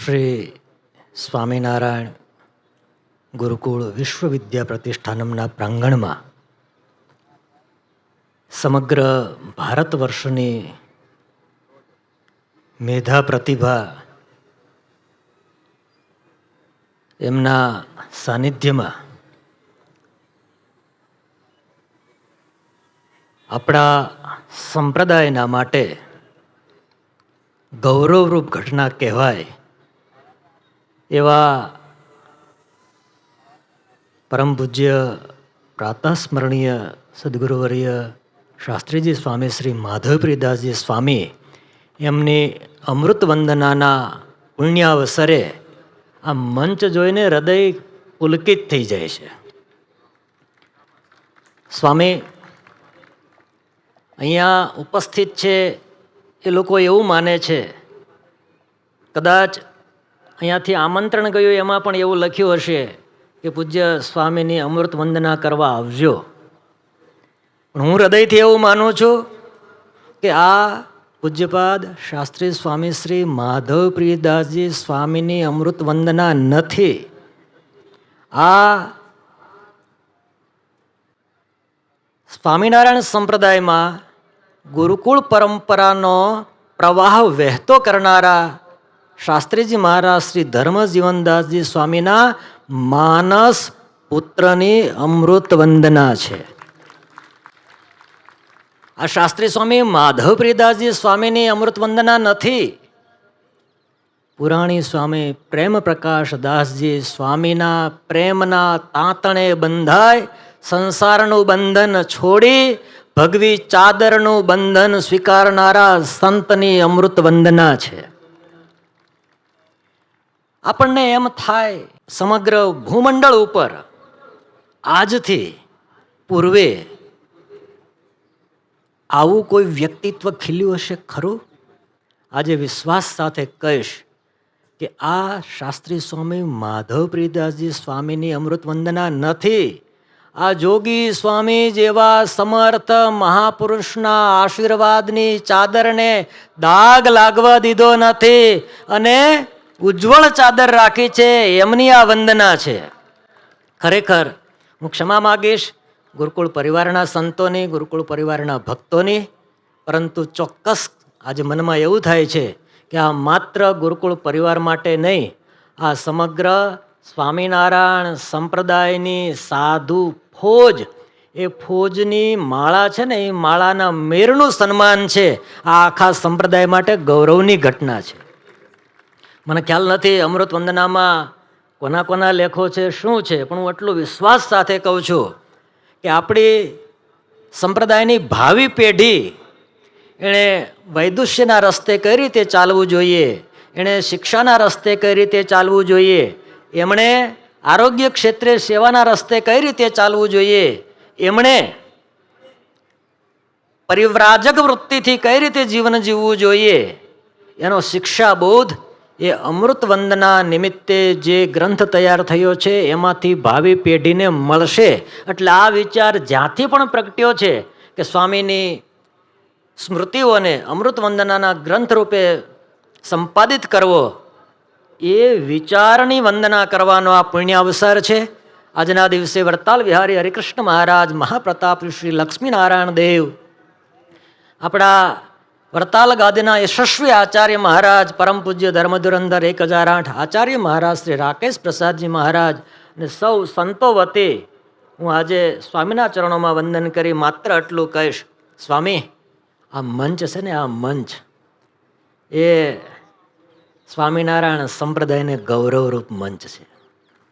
શ્રી સ્વામિનારાયણ ગુરુકુળ વિશ્વવિદ્યા પ્રતિષ્ઠાનમના પ્રાંગણમાં સમગ્ર ભારત વર્ષની મેધા પ્રતિભા એમના સાનિધ્યમાં આપણા સંપ્રદાયના માટે ગૌરવરૂપ ઘટના કહેવાય એવા પરમ પૂજ્ય પ્રાતઃસ્મરણીય સદગુરુવર્ય શાસ્ત્રીજી સ્વામી શ્રી માધવપ્રિયદાસજી સ્વામી એમની અમૃત વંદનાના પુણ્યાવસરે આ મંચ જોઈને હૃદય પુલકિત થઈ જાય છે. સ્વામી અહીંયા ઉપસ્થિત છે એ લોકો એવું માને છે, કદાચ અહીંયાથી આમંત્રણ ગયું એમાં પણ એવું લખ્યું હશે કે પૂજ્ય સ્વામીની અમૃત વંદના કરવા આવજો. પણ હું હૃદયથી એવું માનું છું કે આ પૂજ્યપાદ શાસ્ત્રી સ્વામી શ્રી માધવપ્રિયદાસજી સ્વામીની અમૃત વંદના નથી. આ સ્વામિનારાયણ સંપ્રદાયમાં ગુરુકુળ પરંપરાનો પ્રવાહ વહેતો કરનારા શાસ્ત્રીજી મહારાજ શ્રી ધર્મજીવનદાસજી સ્વામીના માનસ પુત્રની અમૃત વંદના છે. આ શાસ્ત્રી સ્વામી માધવપ્રિયદાસજી સ્વામીની અમૃત વંદના નથી. પુરાણી સ્વામી પ્રેમ પ્રકાશ દાસજી સ્વામીના પ્રેમના તાંતણે બંધાય સંસારનું બંધન છોડી ભગવી ચાદરનું બંધન સ્વીકારનારા સંતની અમૃત વંદના છે. આપણને એમ થાય સમગ્ર ભૂમંડળ ઉપર આજથી પૂર્વે આવું કોઈ વ્યક્તિત્વ ખીલ્યું હશે ખરું? આજે વિશ્વાસ સાથે કહીશ કે આ શાસ્ત્રી સ્વામી માધવપ્રિયદાસજી સ્વામીની અમૃત વંદના નથી. આ જોગી સ્વામી જેવા સમર્થ મહાપુરુષના આશીર્વાદની ચાદરને દાગ લાગવા દીધો નથી અને ઉજ્જવળ ચાદર રાખી છે, એમની આ વંદના છે. ખરેખર હું ક્ષમા માગીશ ગુરુકુળ પરિવારના સંતોની, ગુરુકુળ પરિવારના ભક્તોની, પરંતુ ચોક્કસ આજે મનમાં એવું થાય છે કે આ માત્ર ગુરુકુળ પરિવાર માટે નહીં, આ સમગ્ર સ્વામિનારાયણ સંપ્રદાયની સાધુ ફોજ, એ ફોજની માળા છે ને, એ માળાના મેરનું સન્માન છે. આ આખા સંપ્રદાય માટે ગૌરવની ઘટના છે. મને ખ્યાલ નથી અમૃત વંદનામાં કોના કોના લેખો છે, શું છે, પણ હું એટલો વિશ્વાસ સાથે કહું છું કે આપણી સંપ્રદાયની ભાવિ પેઢી એણે વૈદુષ્યના રસ્તે કઈ રીતે ચાલવું જોઈએ, એણે શિક્ષાના રસ્તે કઈ રીતે ચાલવું જોઈએ, એમણે આરોગ્ય ક્ષેત્રે સેવાના રસ્તે કઈ રીતે ચાલવું જોઈએ, એમણે પરિવ્રાજક વૃત્તિથી કઈ રીતે જીવન જીવવું જોઈએ, એનો શિક્ષાબોધ એ અમૃત વંદના નિમિત્તે જે ગ્રંથ તૈયાર થયો છે એમાંથી ભાવિ પેઢીને મળશે. એટલે આ વિચાર જ્યાંથી પણ પ્રગટ્યો છે કે સ્વામીની સ્મૃતિઓને અમૃત વંદનાના ગ્રંથ રૂપે સંપાદિત કરવો, એ વિચારની વંદના કરવાનો આ પુણ્ય અવસર છે. આજના દિવસે વડતાલ વિહારી હરિકૃષ્ણ મહારાજ, મહાપ્રતાપ શ્રી લક્ષ્મીનારાયણ દેવ, આપણા વડતાલ ગાદીના યશસ્વી આચાર્ય મહારાજ પરમ પૂજ્ય ધર્મધુરંધર 1008 આચાર્ય મહારાજ શ્રી રાકેશ પ્રસાદજી મહારાજ અને સૌ સંતો વતી હું આજે સ્વામીના ચરણોમાં વંદન કરી માત્ર એટલું કહીશ, સ્વામી આ મંચ છે ને, આ મંચ એ સ્વામિનારાયણ સંપ્રદાયને ગૌરવરૂપ મંચ છે.